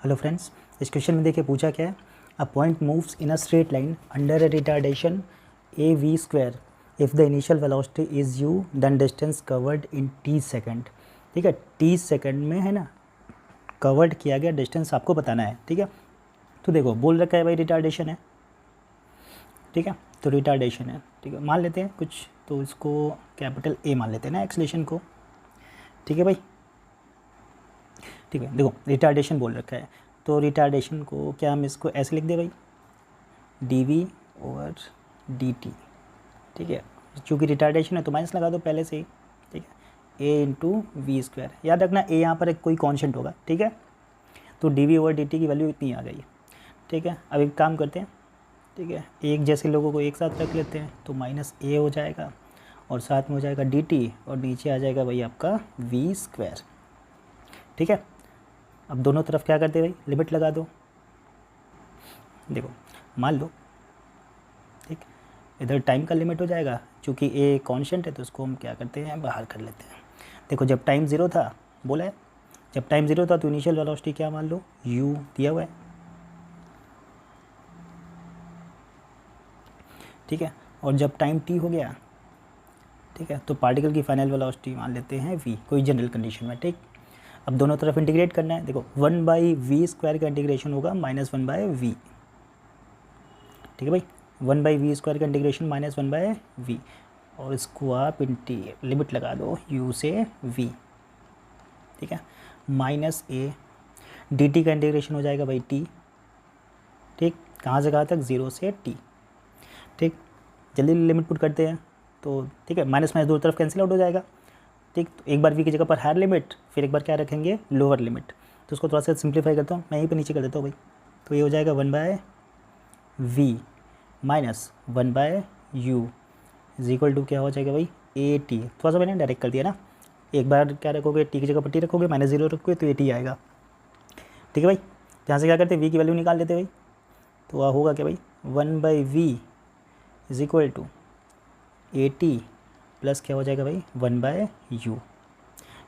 Hello friends, इस question में देखिए पूछा क्या है। A point moves in a straight line under a retardation a v square if the initial velocity is u then distance covered in t second. ठीक है, T second में है ना कवर्ड किया गया डिस्टेंस आपको बताना है। ठीक है, तो देखो बोल रखा है भाई रिटार्डेशन है। ठीक है, तो रिटार्डेशन है। ठीक है, मान लेते हैं कुछ, तो इसको कैपिटल ए मान लेते हैं ना एक्सलेशन को। ठीक है भाई, ठीक है, देखो रिटार्डेशन बोल रखा है, तो रिटार्डेशन को क्या हम इसको ऐसे लिख दे भाई, d v over d t. ठीक है, चूँकि रिटार्डेशन है तो माइनस लगा दो पहले से ही। ठीक है, ए इंटू वी स्क्वायर, याद रखना ए यहाँ पर एक कोई कॉन्स्टेंट होगा। ठीक है, तो d v over d t की वैल्यू इतनी आ गई। ठीक है, अब एक काम करते हैं। ठीक है, एक जैसे लोगों को एक साथ रख लेते हैं, तो माइनस ए हो जाएगा और साथ में हो जाएगा डी टी और नीचे आ जाएगा भाई आपका वी स्क्वायर। ठीक है, अब दोनों तरफ क्या करते हैं भाई, लिमिट लगा दो। देखो मान लो, ठीक, इधर टाइम का लिमिट हो जाएगा, चूँकि ए कांस्टेंट है तो उसको हम क्या करते हैं, बाहर कर लेते हैं। देखो जब टाइम ज़ीरो था, बोला है जब टाइम ज़ीरो था तो इनिशियल वेलोसिटी क्या मान लो, u दिया हुआ है। ठीक है, और जब टाइम t हो गया, ठीक है, तो पार्टिकल की फाइनल वेलोसिटी मान लेते हैं v, कोई जनरल कंडीशन में। ठीक, अब दोनों तरफ इंटीग्रेट करना है। देखो 1/v² का इंटीग्रेशन होगा -1/v। ठीक है भाई, 1/v² का इंटीग्रेशन -1/v, और इसको आप लिमिट लगा दो u से v। ठीक है, माइनस ए डी टी का इंटीग्रेशन हो जाएगा भाई t। ठीक, कहाँ से कहाँ तक, 0 से t। ठीक, जल्दी लिमिट पुट करते हैं तो ठीक है, माइनस माइनस दो तरफ कैंसिल आउट हो जाएगा। ठीक, तो एक बार v की जगह पर हायर लिमिट, फिर एक बार क्या रखेंगे, लोअर लिमिट। तो उसको थोड़ा सा सिंप्लीफाई करता हूँ, मैं यहीं पे नीचे कर देता हूँ भाई। तो ये हो जाएगा 1/v minus 1/u is equal to क्या हो जाएगा भाई, ए टी। थोड़ा सा मैंने डायरेक्ट कर दिया ना, एक बार क्या रखोगे, टी की जगह पर टी रखोगे, -0 रखोगे तो ए टी आएगा। ठीक है भाई, यहाँ से क्या करते हैं, वी की वैल्यू निकाल लेते भाई। तो वह होगा क्या भाई, 1/v is equal to a t plus क्या हो जाएगा भाई, 1/u।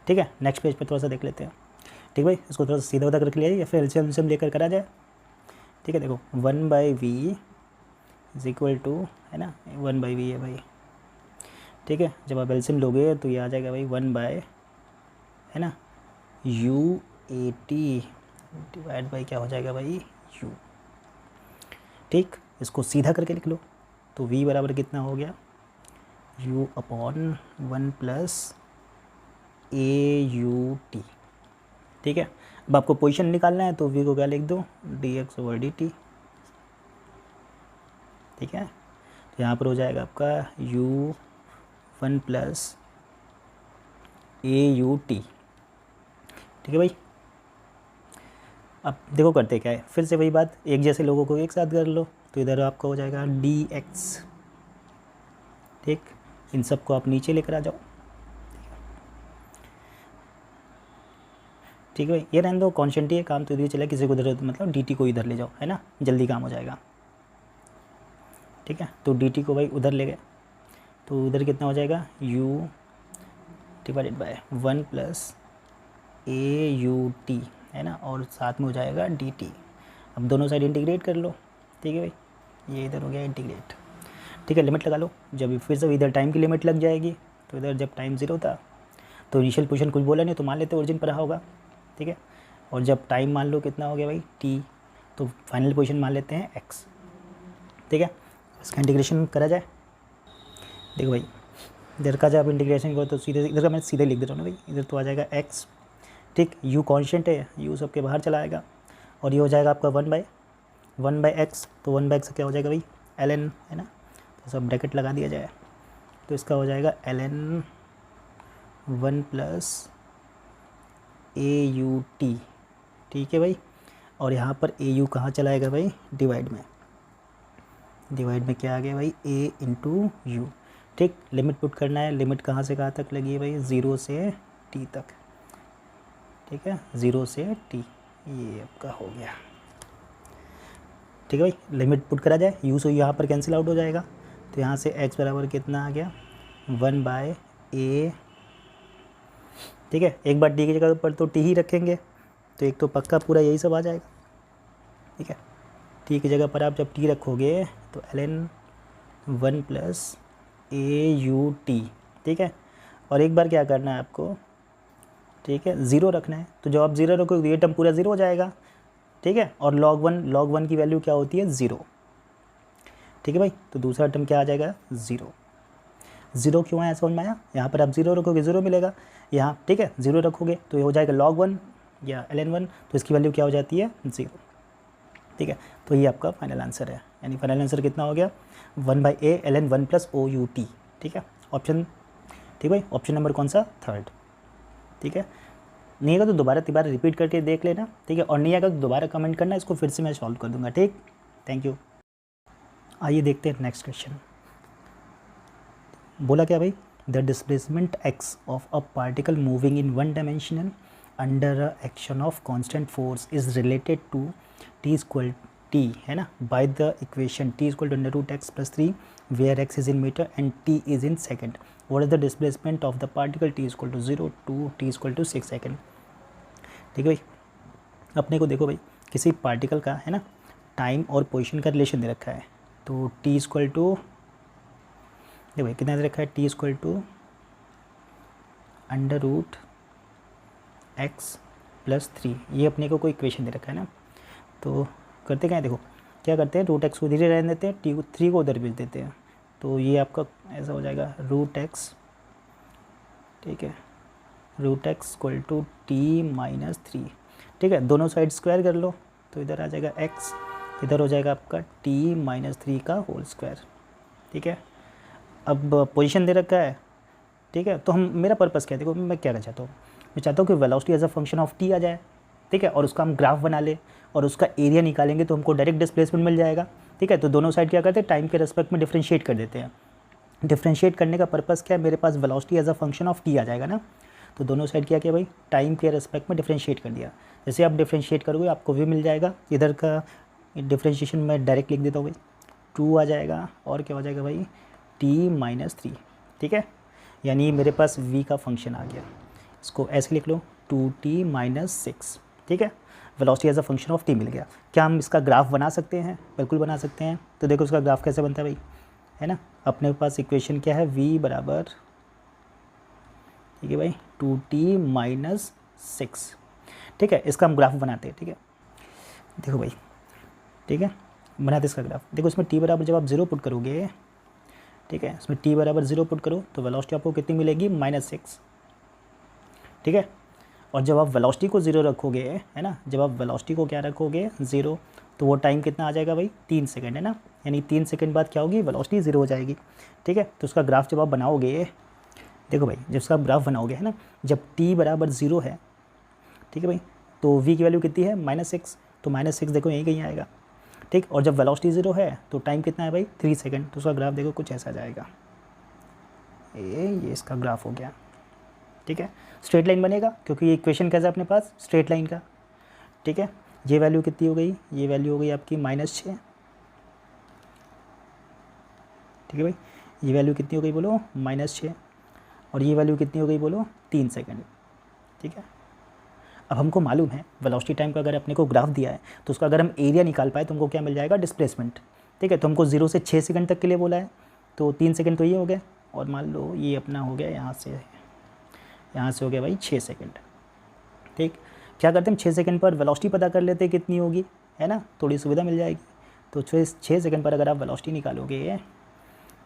ठीक है, नेक्स्ट पेज पर थोड़ा सा देख लेते हैं। ठीक भाई, इसको थोड़ा सा सीधा उधर रख लिया या फिर एलसीएम लेकर करा जाए। ठीक है, देखो 1/v इज इक्वल टू, है ना, 1/v है भाई। ठीक है, जब आप एलसीएम लोगे तो ये आ जाएगा भाई 1/, है ना, u A T divide by क्या हो जाएगा भाई, u। ठीक, इसको सीधा करके लिख लो तो v बराबर कितना हो गया, u/1 प्लस ए यू टी। ठीक है, अब आपको पोजीशन निकालना है तो v को क्या लिख दो, dx/dt। ठीक है, तो यहाँ पर हो जाएगा आपका u1 प्लस ए यू टी। ठीक है भाई, अब देखो करते क्या है, फिर से वही बात, एक जैसे लोगों को एक साथ कर लो तो इधर आपका हो जाएगा dx। ठीक, इन सब को आप नीचे लेकर आ जाओ। ठीक है भाई, ये रहने दो, कॉन्स्टेंट ही है, काम तो इधर चला, किसी को इधर मतलब dt को इधर ले जाओ, है ना, जल्दी काम हो जाएगा। ठीक है, तो dt को भाई उधर ले गए तो उधर कितना हो जाएगा, u divided by 1 plus A U T, है ना, और साथ में हो जाएगा dt। अब दोनों साइड इंटीग्रेट कर लो। ठीक है भाई, ये इधर हो गया इंटीग्रेट। ठीक है, लिमिट लगा लो, जब फिर से इधर टाइम की लिमिट लग जाएगी, तो इधर जब टाइम 0 था तो इनिशियल पोजीशन कुछ बोला नहीं तो मान लेते ओरिजिन पर रहा होगा। ठीक है, और जब टाइम मान लो कितना हो गया भाई, t, तो फाइनल पोजीशन मान लेते हैं x। ठीक है, इसका इंटीग्रेशन करा जाए। देखो भाई, इधर का जब इंटीग्रेशन करो तो सीधे इधर का मैं सीधे लिख दे रहा हूँ ना भाई, इधर तो आ जाएगा x। ठीक, u कांस्टेंट है, u सबके बाहर चला आएगा और ये हो जाएगा आपका 1/x। तो 1/x से क्या हो जाएगा भाई, ln, है ना, तो सब ब्रैकेट लगा दिया जाए तो इसका हो जाएगा ln 1 प्लस ए यू टी। ठीक है भाई, और यहाँ पर ए यू कहाँ चला आएगा भाई, डिवाइड में क्या आ गया भाई, a इंटू यू। ठीक, लिमिट पुट करना है, लिमिट कहाँ से कहाँ तक लगी है भाई, 0 से t तक। ठीक है, 0 से t, ये आपका हो गया। ठीक है भाई, लिमिट पुट करा जाए, u से यहाँ पर कैंसिल आउट हो जाएगा, तो यहाँ से x बराबर कितना आ गया, 1/a। ठीक है, एक बार t की जगह पर तो t ही रखेंगे, तो एक तो पक्का पूरा यही सब आ जाएगा, ठीक है। टी की जगह पर आप जब टी रखोगे तो ln 1 प्लस AUT, ठीक है। और एक बार क्या करना है आपको, ठीक है, 0 रखना है। तो जब आप 0 रखोगे तो ये टर्म पूरा 0 हो जाएगा, ठीक है। और log 1 की वैल्यू क्या होती है 0, ठीक है भाई। तो दूसरा टर्म क्या आ जाएगा 0। 0 क्यों आया समझ में आया? यहाँ पर आप 0 रखोगे 0 मिलेगा यहाँ, ठीक है। 0 रखोगे तो ये हो जाएगा log 1 या ln 1, तो इसकी वैल्यू क्या हो जाती है 0, ठीक है। तो ये आपका फाइनल आंसर है, यानी फाइनल आंसर कितना हो गया 1/a ln 1 प्लस OUT, ठीक है। ऑप्शन, ठीक भाई, ऑप्शन नंबर कौन सा, थर्ड, ठीक है। नहीं आएगा तो दोबारा रिपीट करके देख लेना, ठीक है। और नहीं आएगा तो दोबारा कमेंट करना, इसको फिर से मैं सॉल्व कर दूंगा, ठीक। Thank you. आइए देखते हैं नेक्स्ट क्वेश्चन। बोला क्या भाई, the displacement x of a particle moving in one dimensional under a action of constant force is related to t equal t, है ना, by the equation t equal to √x + 3 where x is in meter and t is in second. What is the displacement of the particle t equal to 0 to t equal to 6 second, ठीक है भाई। अपने को देखो भाई, किसी particle का, है ना, टाइम और पोजीशन का रिलेशन दे रखा है। तो t इक्वल टू, देखो भाई कितना दे रखा है, t इक्वल टू √x + 3, ये अपने को कोई इक्वेशन दे रखा है ना। तो करते क्या है, देखो क्या करते हैं, √x को इधर रहने देते हैं, t को 3 को उधर भेज देते हैं। तो ये आपका ऐसा हो जाएगा √x, ठीक है, √x = t - 3, ठीक है। दोनों साइड स्क्वायर कर लो तो इधर आ जाएगा x, इधर हो जाएगा आपका t - 3 का होल स्क्वायर, ठीक है। अब पोजीशन दे रखा है, ठीक है। तो हम, मेरा पर्पस क्या है, देखो मैं क्या करना चाहता हूँ, मैं चाहता हूँ कि velocity as a function of t आ जाए, ठीक है। और उसका हम ग्राफ बना ले और उसका एरिया निकालेंगे तो हमको डायरेक्ट डिस्प्लेसमेंट मिल जाएगा, ठीक है। तो दोनों साइड क्या करते हैं, टाइम के रेस्पेक्ट में डिफ्रेंशिएट कर देते हैं। डिफ्रेंशिएट करने का पर्पस क्या है, मेरे पास velocity as a function of t आ जाएगा ना। तो दोनों साइड क्या किया भाई, टाइम के रेस्पेक्ट में डिफ्रेंशिएट कर दिया। जैसे आप डिफ्रेंशिएट करोगे आपको भी मिल जाएगा, इधर का डिफ्रेंशिएशन मैं डायरेक्ट लिख देता हूँ भाई, 2 आ जाएगा और क्या हो जाएगा भाई t - 3, ठीक है। यानी मेरे पास v का फंक्शन आ गया, इसको ऐसे लिख लो 2t - 6, ठीक है। Velocity as a function of t मिल गया। क्या हम इसका ग्राफ बना सकते हैं? बिल्कुल बना सकते हैं। तो देखो उसका ग्राफ कैसे बनता है भाई, है ना। अपने पास इक्वेशन क्या है, v बराबर, ठीक है भाई, 2t - 6, ठीक है। इसका हम ग्राफ बनाते हैं, ठीक है। देखो भाई, ठीक है, बनाते इसका ग्राफ। देखो इसमें t बराबर जब आप 0 पुट करोगे, ठीक है, इसमें t बराबर 0 पुट करो तो वेलोसिटी आपको कितनी मिलेगी -6, ठीक है। और जब आप वेलोसिटी को 0 रखोगे, है ना, जब आप वेलोसिटी को क्या रखोगे 0, तो वो टाइम कितना आ जाएगा भाई 3 सेकंड, है ना। यानी 3 सेकंड बाद क्या होगी, वेलोसिटी 0 हो जाएगी, ठीक है। तो उसका ग्राफ जब आप बनाओगे, देखो भाई जब उसका ग्राफ बनाओगे, है ना, जब t बराबर 0 है, ठीक है भाई, तो v की वैल्यू कितनी है -6, तो -6 देखो यहीं कहीं आएगा, ठीक। और जब वेलोसिटी 0 है तो टाइम कितना है भाई 3 सेकंड। तो उसका ग्राफ देखो कुछ ऐसा जाएगा, ये इसका ग्राफ हो गया, ठीक है। स्ट्रेट लाइन बनेगा क्योंकि ये इक्वेशन कैसा है अपने पास, स्ट्रेट लाइन का, ठीक है। ये वैल्यू कितनी हो गई, ये वैल्यू हो गई आपकी -6, ठीक है भाई। ये वैल्यू कितनी हो गई बोलो -6, और ये वैल्यू कितनी हो गई बोलो 3 सेकंड, ठीक है। अब हमको मालूम है वेलोसिटी टाइम का अगर अपने को ग्राफ दिया है तो उसका अगर हम एरिया निकाल पाए तो हमको क्या मिल जाएगा, डिस्प्लेसमेंट, ठीक है। तो हमको 0 से 6 सेकंड तक के लिए बोला है, तो 3 सेकंड तो ये हो गए, और मान लो ये अपना हो गया यहाँ से हो गया भाई 6 सेकंड, ठीक। क्या करते हैं, 6 सेकंड पर वेलोसिटी पता कर लेते हैं कितनी होगी, है ना, थोड़ी सुविधा मिल जाएगी। तो 6 सेकंड पर अगर आप वेलोसिटी निकालोगे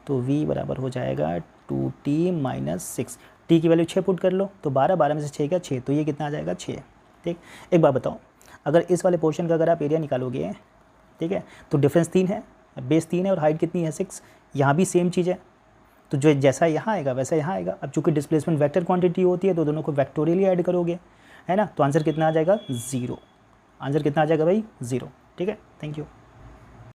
तो v बराबर हो जाएगा 2t - 6, t की वैल्यू 6 पुट कर लो तो 12 में से 6 का 6, तो ये कितना आ जाएगा 6, ठीक। एक बात बताओ, अगर इस वाले पोर्शन का अगर आप एरिया निकालोगे, ठीक है, तो डिफरेंस 3 है, बेस 3 है और हाइट कितनी है 6, यहाँ भी सेम चीज़ है, तो जो जैसा यहाँ आएगा वैसा यहाँ आएगा। अब चूँकि डिस्प्लेसमेंट वेक्टर क्वांटिटी होती है तो दोनों को वेक्टोरियली ऐड करोगे, है ना, तो आंसर कितना आ जाएगा 0, आंसर कितना आ जाएगा भाई 0, ठीक है। Thank you.